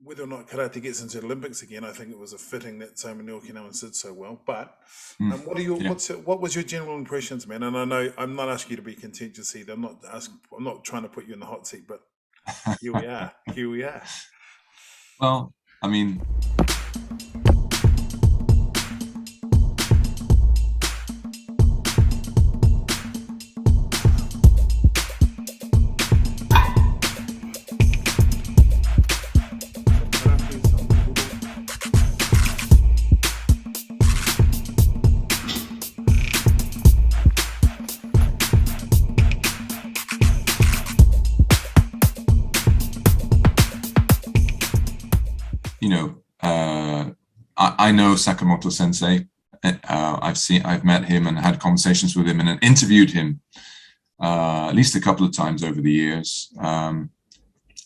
whether or not karate gets into the Olympics again, I think it was a fitting that Simon Okinawan did so well. But Yeah. what was your general impressions, man? And I know I'm not asking you to be contentious either. I'm not trying to put you in the hot seat, but here we are. Here we are. Well, I mean, Some karate, some judo. you know, I know Sakamoto Sensei. I've met him and had conversations with him and interviewed him at least a couple of times over the years. And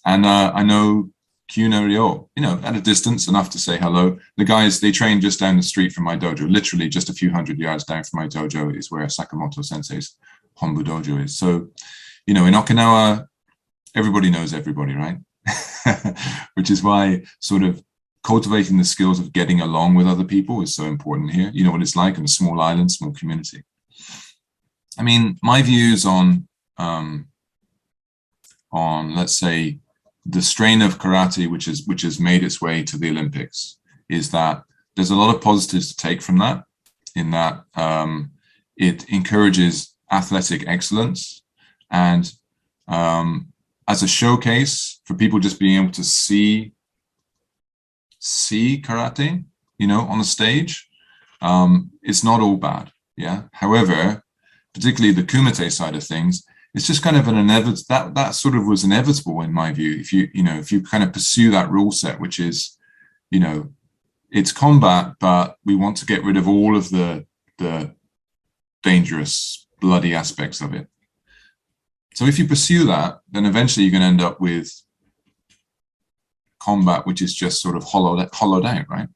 I know Kyuna Ryo, at a distance, enough to say hello. The guys, they train just down the street from my dojo, literally just a few hundred yards down from my dojo is where Sakamoto Sensei's Honbu dojo is. So, in Okinawa, everybody knows everybody, right? Which is why sort of cultivating the skills of getting along with other people is so important here. You know what it's like in a small island, small community. I mean, my views on let's say the strain of karate which has made its way to the Olympics is that there's a lot of positives to take from that, in that it encourages athletic excellence and as a showcase for people just being able to see karate, on the stage. It's not all bad. Yeah. However, particularly the kumite side of things, it's just kind of an inevitable, that sort of was inevitable in my view. If you kind of pursue that rule set, which is, it's combat, but we want to get rid of all of the dangerous, bloody aspects of it. So if you pursue that, then eventually you're going to end up with combat, which is just sort of hollowed out, right?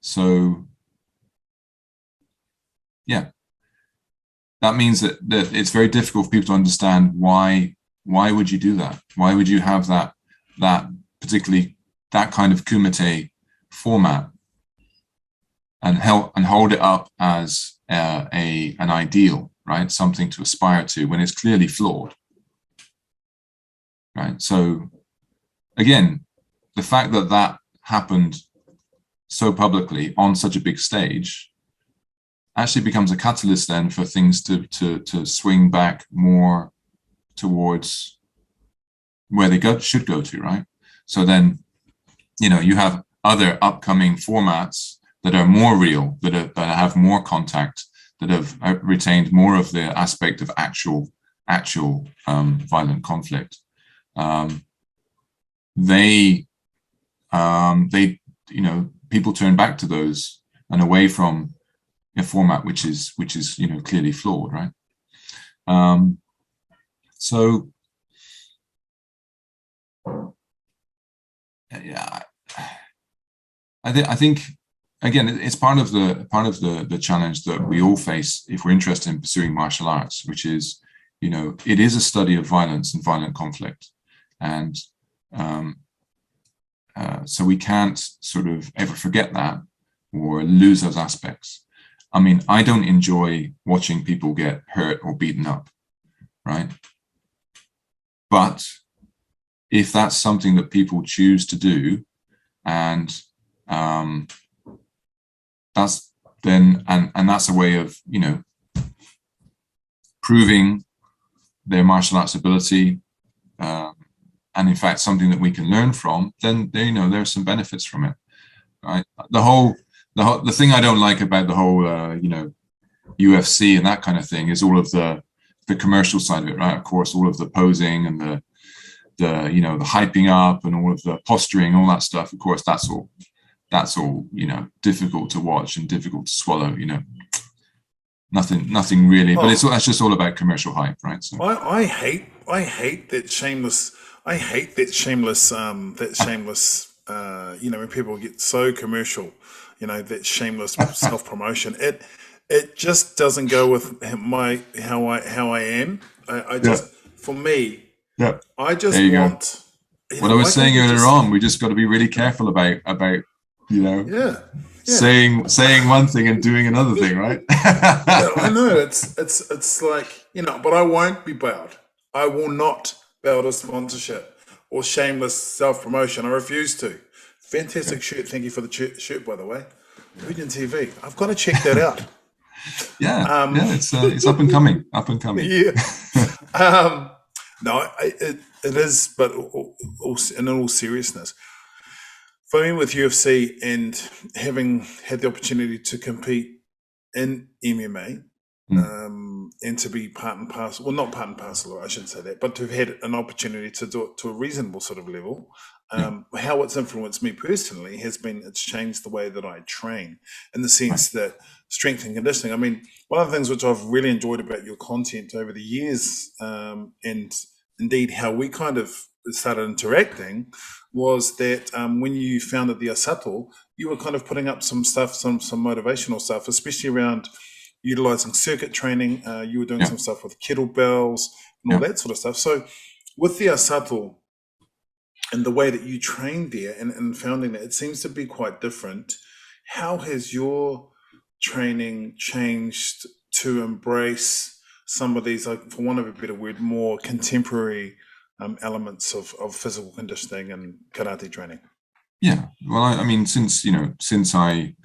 So yeah, that means that it's very difficult for people to understand why would you do that? Why would you have that particularly that kind of kumite format and hold it up as an ideal, right? Something to aspire to when it's clearly flawed, right? So again, the fact that happened so publicly on such a big stage actually becomes a catalyst then for things to swing back more towards where they should go to, right? So then, you have other upcoming formats that are more real, that have more contact, that have retained more of the aspect of actual violent conflict. People turn back to those and away from a format which is clearly flawed, right? So yeah, I think again it's part of the challenge that we all face if we're interested in pursuing martial arts, which is it is a study of violence and violent conflict, and so we can't sort of ever forget that or lose those aspects. I mean, I don't enjoy watching people get hurt or beaten up, right? But if that's something that people choose to do, and that's a way of proving their martial arts ability, and in fact something that we can learn from, then there's some benefits from it, right? The thing I don't like about the whole UFC and that kind of thing is all of the commercial side of it, right? Of course, all of the posing and the hyping up and all of the posturing, all that stuff. Of course, that's all difficult to watch and difficult to swallow. Nothing really, but that's just all about commercial hype, right? So I hate that shameless. I hate that shameless. When people get so commercial, that shameless self promotion. It just doesn't go with how I am. I just, for me, Yeah. I There just you go. want, What I was why can't saying we earlier just, on, we just got to be really careful about you know yeah, yeah. saying one thing and doing another thing, right? Yeah, I know it's like but I won't be bowed. I will not bow to sponsorship or shameless self promotion. I refuse to. Okay. Fantastic shirt. Thank you for the shirt, by the way. Region TV. I've got to check that out. Yeah, Um, yeah, it's up and coming, up and coming. yeah. Um, no, it is, but in all seriousness, for me with UFC and having had the opportunity to compete in MMA, Mm, and to be part and parcel, well, not part and parcel, I shouldn't say that, but to have had an opportunity to do it to a reasonable sort of level. yeah, How it's influenced me personally has been it's changed the way that I train in the right. sense that strength and conditioning. I mean, one of the things which I've really enjoyed about your content over the years, and indeed how we kind of started interacting, was that when you founded the Asato, you were kind of putting up some stuff, some motivational stuff, especially around utilizing circuit training. You were doing Yeah, some stuff with kettlebells and all yeah. that sort of stuff. So, with the Asato and the way that you trained there and founding it, it seems to be quite different. How has your training changed to embrace some of these, like, for want of a better word, more contemporary elements of physical conditioning and karate training? Yeah. Well, I mean, since I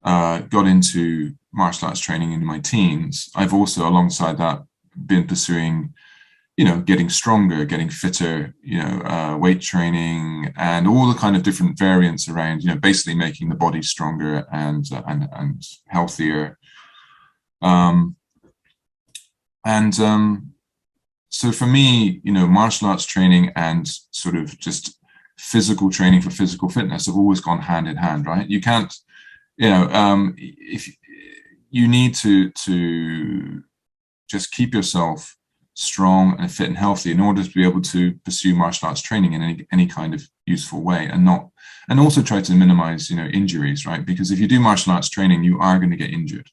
got into martial arts training in my teens, I've also, alongside that, been pursuing, getting stronger, getting fitter, weight training, and all the kind of different variants around, basically making the body stronger and healthier. Um, and so for me, martial arts training and sort of just physical training for physical fitness have always gone hand in hand, right? You can't, if you need to just keep yourself strong and fit and healthy in order to be able to pursue martial arts training in any kind of useful way, and also try to minimize injuries, right? Because if you do martial arts training, you are going to get injured.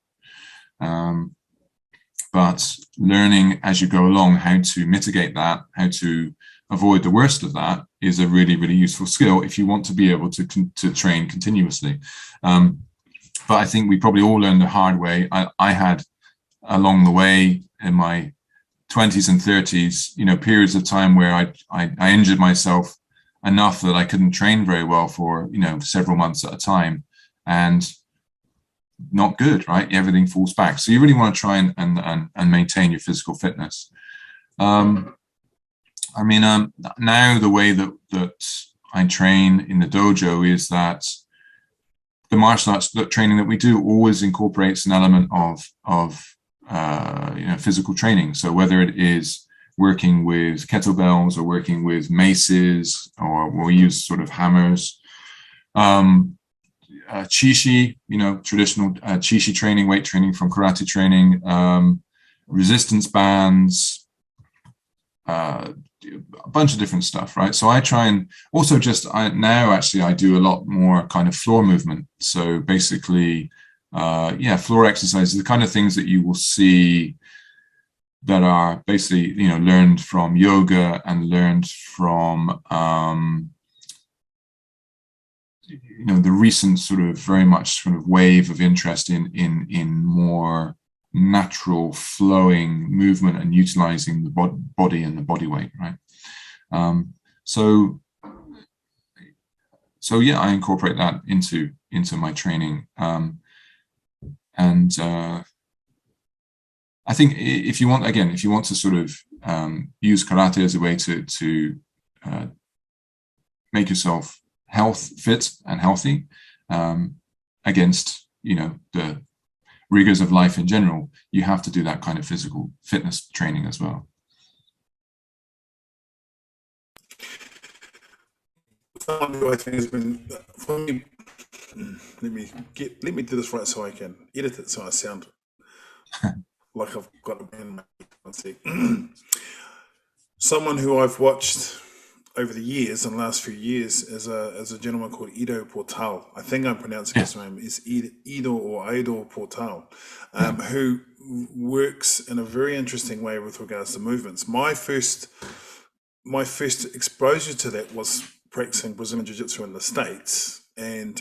But learning as you go along how to mitigate that, how to avoid the worst of that, is a really, really useful skill if you want to be able to train continuously. But I think we probably all learned the hard way. I had, along the way in my 20s and 30s, periods of time where I injured myself enough that I couldn't train very well for several months at a time, and not good, right? Everything falls back. So you really want to try and maintain your physical fitness. Now the way that I train in the dojo is that the martial arts training that we do always incorporates an element of physical training. So whether it is working with kettlebells or working with maces, or we'll use sort of hammers, chishi, traditional chishi training, weight training from karate training, resistance bands, a bunch of different stuff, right? So I try and also I do a lot more kind of floor movement. So basically, floor exercises, the kind of things that you will see that are basically, learned from yoga and learned from, the recent sort of very much sort of wave of interest in more natural flowing movement and utilizing the body and the body weight, right? So yeah, I incorporate that into my training, and I think if you want to sort of use karate as a way to make yourself fit and healthy, against the rigors of life in general, you have to do that kind of physical fitness training as well. Someone who I think has been for me. Let me do this right so I can edit it so I sound like I've got a band. One sec. Someone who I've watched over the years and last few years is a gentleman called Ido Portal. I think I'm pronouncing his name is Ido or Ido Portal, who works in a very interesting way with regards to movements. My first my first exposure to that was practicing Brazilian Jiu-Jitsu in the States, and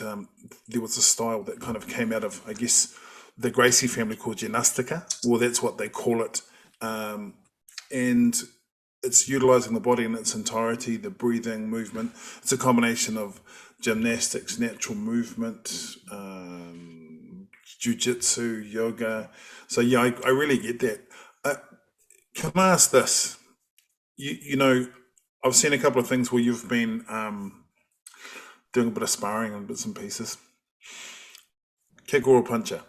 there was a style that kind of came out of, I guess, the Gracie family called gymnastica, or that's what they call it, and it's utilizing the body in its entirety, the breathing, movement. It's a combination of gymnastics, natural movement, jiu-jitsu, yoga. So yeah, I really get that. Can I ask this? You know, I've seen a couple of things where you've been doing a bit of sparring and bits and pieces. Kick or a puncher?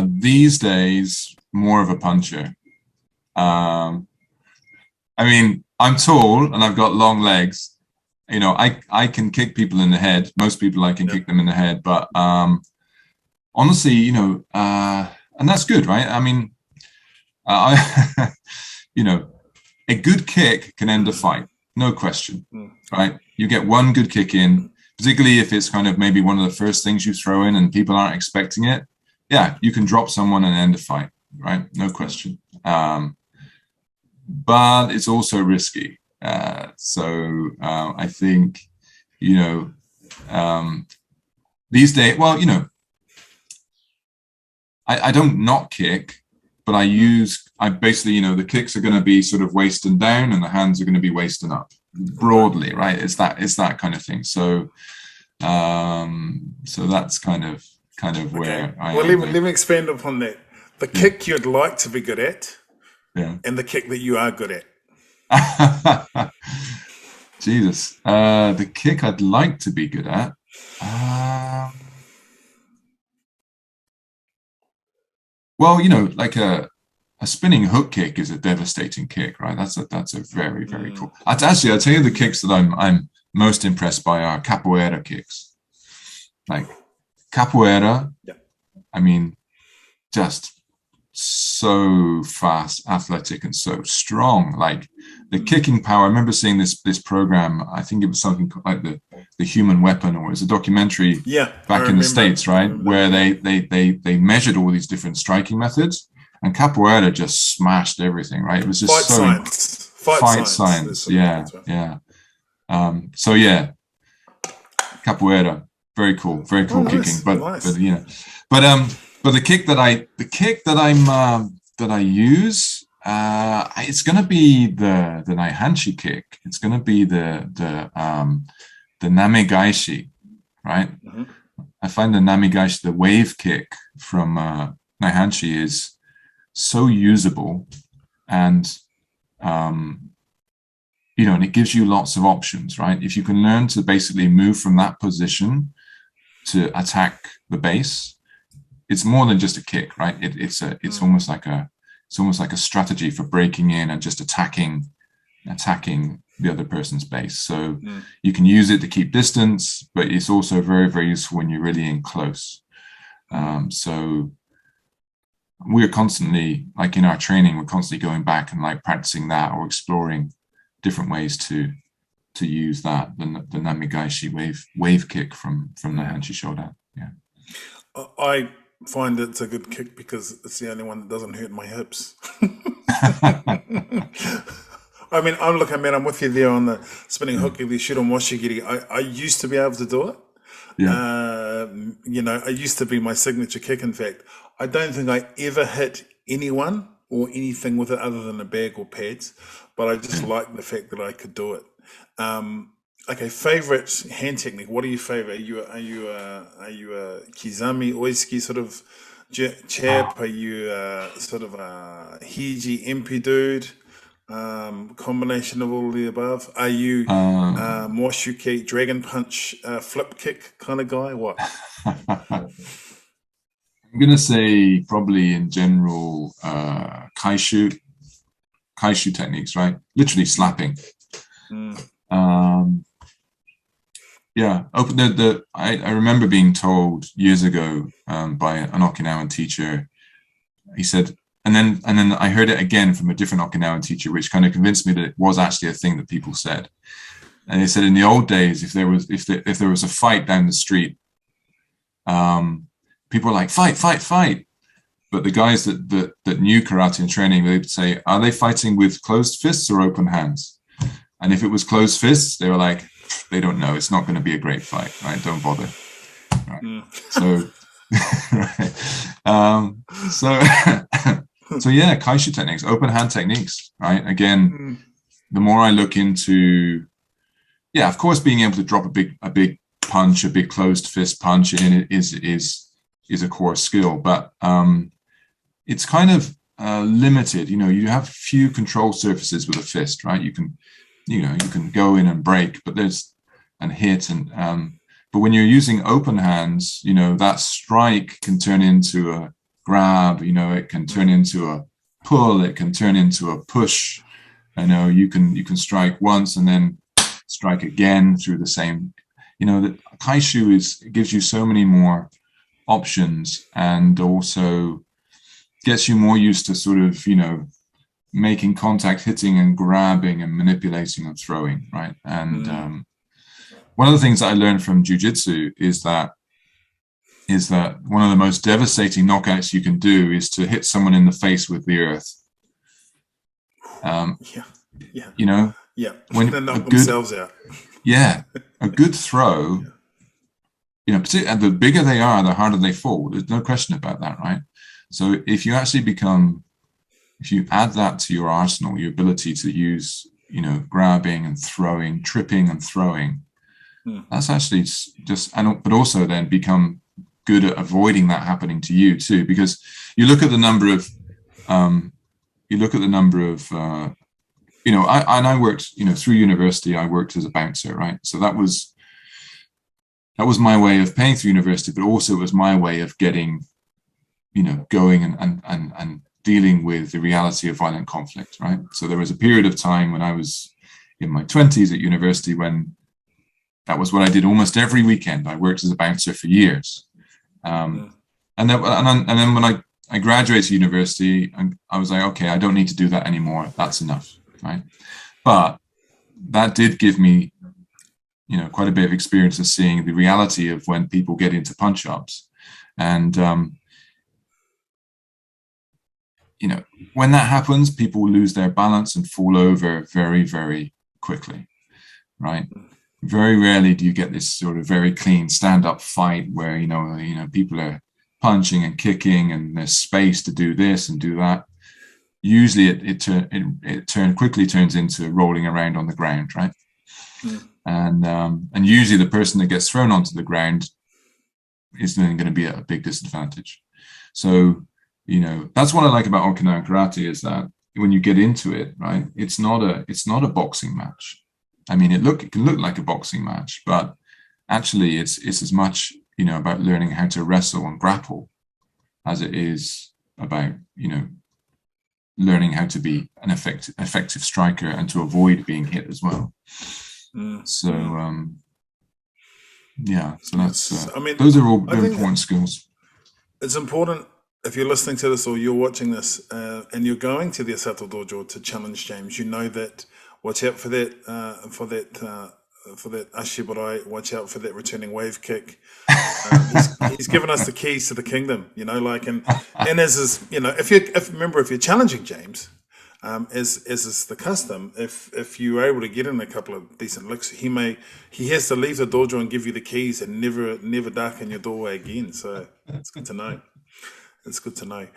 These days, more of a puncher. I mean, I'm tall and I've got long legs. You know, I can kick people in the head. Most people I can kick them in the head, but honestly, you know, and that's good, right? I mean, you know, a good kick can end a fight, no question, right? You get one good kick in, particularly if it's kind of maybe one of the first things you throw in and people aren't expecting it. Yeah, you can drop someone and end a fight, right? No question. But it's also risky. So I think, you know, these days, well, you know, I don't not kick, but I basically, you know, the kicks are going to be sort of waist and down and the hands are going to be waist and up broadly, right? It's that kind of thing. So, so that's kind of where I am. Let me expand upon that. The kick you'd like to be good at, and the kick that you are good at. Jesus, the kick I'd like to be good at. Well, you know, like a spinning hook kick is a devastating kick, right? That's a very, very cool. I'll tell you the kicks that I'm most impressed by are capoeira kicks. Like capoeira, I mean, just so fast, athletic, and so strong. Like the kicking power. I remember seeing this program. I think it was something like the Human Weapon, or it was a documentary back in the States, right? Where they measured all these different striking methods, and capoeira just smashed everything, right? It was just fight science. Yeah. So yeah, capoeira, very cool kicking. Nice. But you know, but the kick that I use, it's going to be the Naihanchi kick. It's going to be the namigaishi, right? I find the namigaishi, the wave kick from Naihanchi, is so usable, and you know, and it gives you lots of options, right? If you can learn to basically move from that position to attack the base, it's more than just a kick, right? It's almost like a strategy for breaking in and just attacking the other person's base. So you can use it to keep distance, but it's also very, very useful when you're really in close. So we're constantly, like in our training, we're constantly going back and like practicing that or exploring different ways to use that, the namigaishi wave kick from Naihanchi Shodan. Yeah. I find it's a good kick because it's the only one that doesn't hurt my hips. I mean, I'm with you there on the spinning hook, the Shiron Washigiri. I used to be able to do it. Yeah. You know, it used to be my signature kick. In fact, I don't think I ever hit anyone or anything with it other than a bag or pads, but I just like the fact that I could do it. Okay, favorite hand technique. What are you favorite? Are you a kizami oiski sort of chap? Are you sort of a hiji MP dude? Combination of all of the above. Are you Moshuke dragon punch flip kick kind of guy? What? I'm gonna say probably in general kaishu techniques, right? Literally slapping. Yeah, I remember being told years ago by an Okinawan teacher. He said, and then I heard it again from a different Okinawan teacher, which kind of convinced me that it was actually a thing that people said. And he said, in the old days, if there was a fight down the street, people were like, fight. but the guys that knew karate and training, they'd say, are they fighting with closed fists or open hands? And if it was closed fists, they were like, they don't know. It's not going to be a great fight, right? Don't bother. Right. So, right. So yeah, kaishu techniques, open hand techniques, right? Again, the more I look into, yeah, of course, being able to drop a big punch, a big closed fist punch in is a core skill, but it's kind of limited. You know, you have few control surfaces with a fist, right? You can go in and break, but and hit but when you're using open hands, you know, that strike can turn into a grab, you know, it can turn into a pull, it can turn into a push. I know you can strike once and then strike again through the same, you know, that kaishu gives you so many more options, and also gets you more used to sort of, you know, making contact, hitting and grabbing and manipulating and throwing, right? And one of the things that I learned from jiu-jitsu is that one of the most devastating knockouts you can do is to hit someone in the face with the earth. You know, when they knock themselves out. Yeah, a good throw. You know, and the bigger they are, the harder they fall. There's no question about that, right? So if you actually if you add that to your arsenal, your ability to use, you know, grabbing and throwing, tripping and throwing, that's actually but also then become good at avoiding that happening to you too, because you look at the number of, you know, I worked, you know, through university, I worked as a bouncer, right? So that was my way of paying through university, but also it was my way of getting, you know, going and dealing with the reality of violent conflict, right? So there was a period of time when I was in my 20s at university when that was what I did almost every weekend. I worked as a bouncer for years. And then when I graduated university, I was like, okay, I don't need to do that anymore. That's enough, right? But that did give me, you know, quite a bit of experience of seeing the reality of when people get into punch-ups. And, you know, when that happens, people lose their balance and fall over very, very quickly, right? Very rarely do you get this sort of very clean stand-up fight where, you know, people are punching and kicking and there's space to do this and do that. Usually it quickly turns into rolling around on the ground, right? And usually the person that gets thrown onto the ground is then going to be at a big disadvantage. So, you know, that's what I like about Okinawan karate, is that when you get into it, right, it's not a boxing match. I mean, it can look like a boxing match, but actually it's as much, you know, about learning how to wrestle and grapple as it is about, you know, learning how to be an effective striker and to avoid being hit as well. So yeah, so that's I mean, those are all very important skills. It's important, if you're listening to this or you're watching this and you're going to the Asato Dojo to challenge James, you know that watch out for that ashibarai, watch out for that returning wave kick. He's given us the keys to the kingdom, you know, like, and as is, you know, if you're challenging James, as is the custom, if you're able to get in a couple of decent licks, he has to leave the dojo and give you the keys and never darken your doorway again. So it's good to know. It's good to know.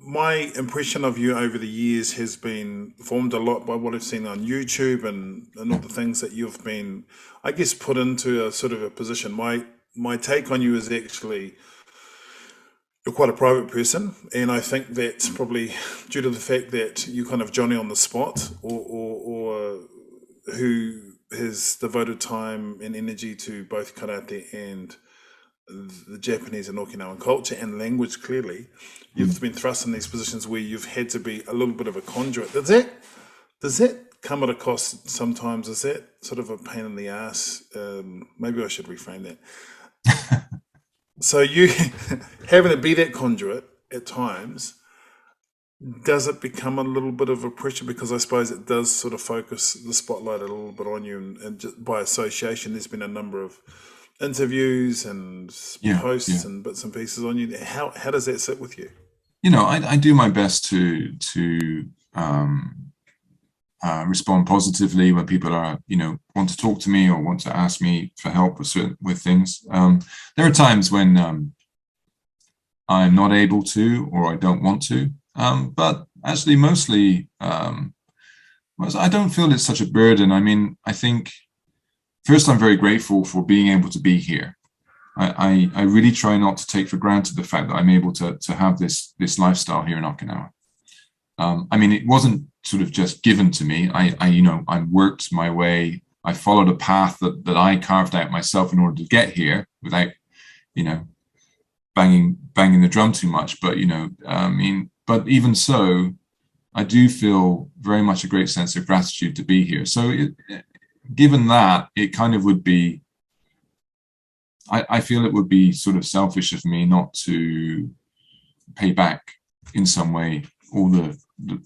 My impression of you over the years has been formed a lot by what I've seen on YouTube and all the things that you've been, I guess, put into a sort of a position. My take on you is actually you're quite a private person, and I think that's probably due to the fact that you kind of Johnny on the spot, or who has devoted time and energy to both karate and the Japanese and Okinawan culture and language. Clearly, you've been thrust in these positions where you've had to be a little bit of a conduit. Does that come at a cost sometimes? Is that sort of a pain in the ass? Maybe I should reframe that. So you having to be that conduit at times, does it become a little bit of a pressure? Because I suppose it does sort of focus the spotlight a little bit on you, and just by association, there's been a number of interviews and Yeah, posts yeah. and bits and pieces on you. How does that sit with you? I do my best to respond positively when people are, want to talk to me or want to ask me for help with things. There are times when I'm not able to or I don't want to, but actually mostly I don't feel it's such a burden. I mean, I think first I'm very grateful for being able to be here. I really try not to take for granted the fact that I'm able to have this lifestyle here in Okinawa. I mean, it wasn't sort of just given to me. I worked my way. I followed a path that I carved out myself in order to get here without, banging the drum too much. But but even so, I do feel very much a great sense of gratitude to be here. So, given that, it kind of would be. I feel it would be sort of selfish of me not to pay back in some way all the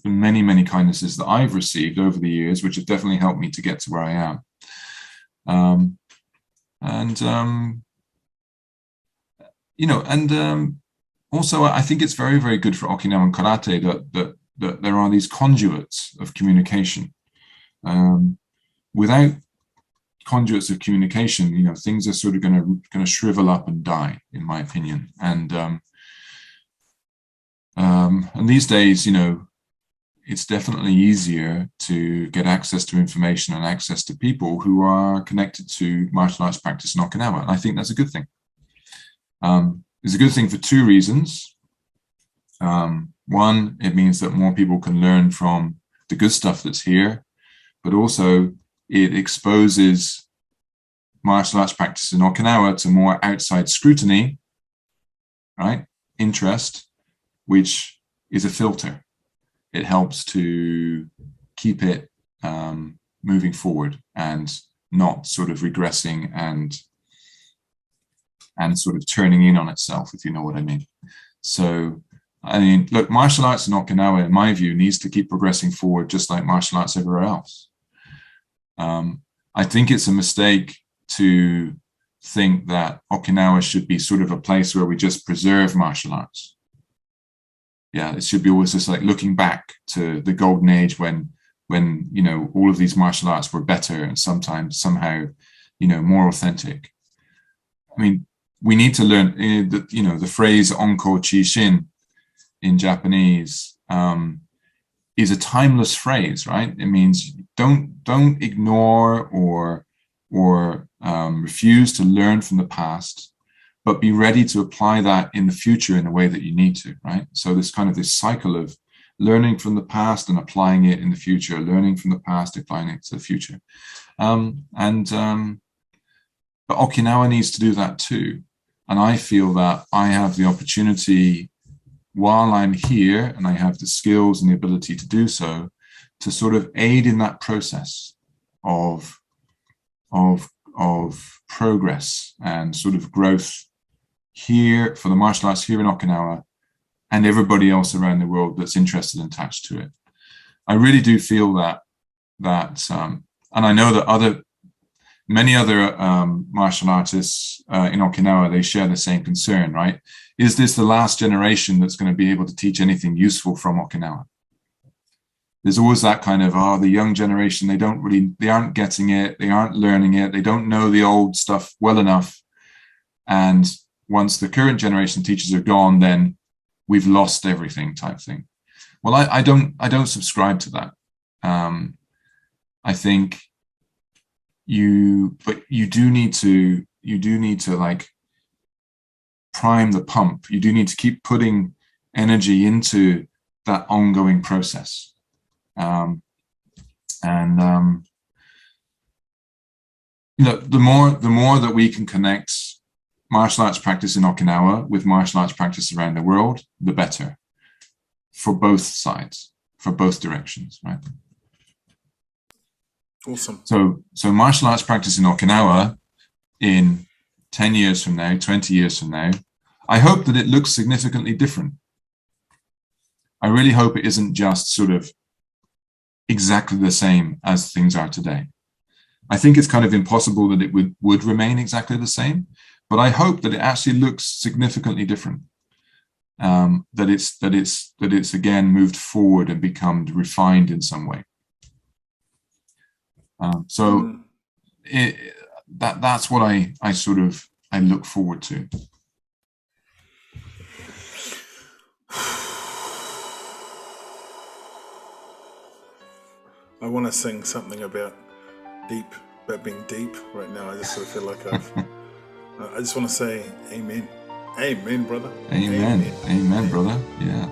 many kindnesses that I've received over the years, which have definitely helped me to get to where I am. Also I think it's very, very good for Okinawan karate that there are these conduits of communication. Without conduits of communication, things are sort of going to shrivel up and die, in my opinion. And these days, it's definitely easier to get access to information and access to people who are connected to martial arts practice in Okinawa. And I think that's a good thing. It's a good thing for two reasons. One, it means that more people can learn from the good stuff that's here, but also it exposes martial arts practice in Okinawa to more outside scrutiny, right? Interest, which is a filter. It helps to keep it moving forward and not sort of regressing and sort of turning in on itself, if you know what I mean. So, I mean, look, martial arts in Okinawa, in my view, needs to keep progressing forward, just like martial arts everywhere else. I think it's a mistake to think that Okinawa should be sort of a place where we just preserve martial arts. Yeah, it should be always just like looking back to the golden age when all of these martial arts were better and sometimes somehow more authentic. I mean, we need to learn the phrase onko chi shin in Japanese is a timeless phrase, right? It means don't ignore or refuse to learn from the past, but be ready to apply that in the future in a way that you need to, right? So this cycle of learning from the past and applying it in the future, learning from the past, applying it to the future. But Okinawa needs to do that too. And I feel that I have the opportunity while I'm here and I have the skills and the ability to do so, to sort of aid in that process of progress and sort of growth here for the martial arts here in Okinawa and everybody else around the world that's interested and attached to it. I really do feel that and I know that many other martial artists in Okinawa, they share the same concern, right? Is this the last generation that's going to be able to teach anything useful from Okinawa? There's always that kind of, the young generation, they aren't getting it, they aren't learning it, they don't know the old stuff well enough. And once the current generation teachers are gone, then we've lost everything type thing. Well, I don't subscribe to that. I think you do need to like prime the pump. You do need to keep putting energy into that ongoing process. The more that we can connect martial arts practice in Okinawa with martial arts practice around the world, the better for both sides, for both directions, right? Awesome. So martial arts practice in Okinawa in 10 years from now, 20 years from now, I hope that it looks significantly different. I really hope it isn't just sort of exactly the same as things are today. I think it's kind of impossible that it would remain exactly the same, but I hope that it actually looks significantly different. That it's again moved forward and become refined in some way. That's what I look forward to. I want to sing something about being deep right now. I just sort of feel like I just want to say amen. Amen, brother. Amen, brother. Yeah.